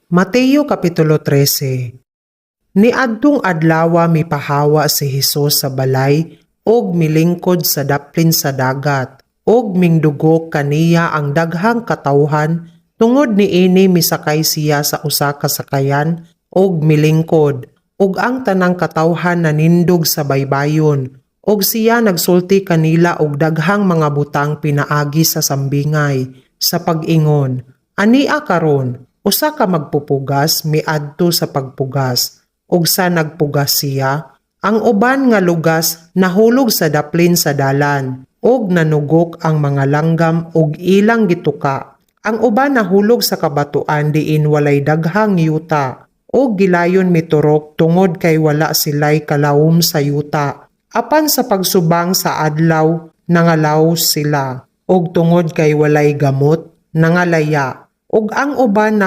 Mateo Kapitulo 13. Niadtong adlawa mipahawa si Hesus sa balay og milingkod sa daplin sa dagat og mingdugok kaniya ang daghang katawhan tungod niini misakay siya sa usa ka sakayan og milingkod ug ang tanang katawhan nanindog sa baybayon og siya nagsulti kanila og daghang mga butang pinaagi sa sambingay sa pag-ingon, "Ania karon, usa ka magpupugas miadto sa pagpugas." Ug sa nagpugas siya, ang uban nga lugas nahulog sa daplin sa dalan, ug nanugok ang mga langgam ug ilang gituka. Ang uban nahulog sa kabatuan diin walay daghang yuta, ug gilayon miturok tungod kay wala silay kalawom sa yuta. Apan sa pagsubang sa adlaw, nangalaw sila, ug tungod kay walay gamot, nangalaya. Ug ang uban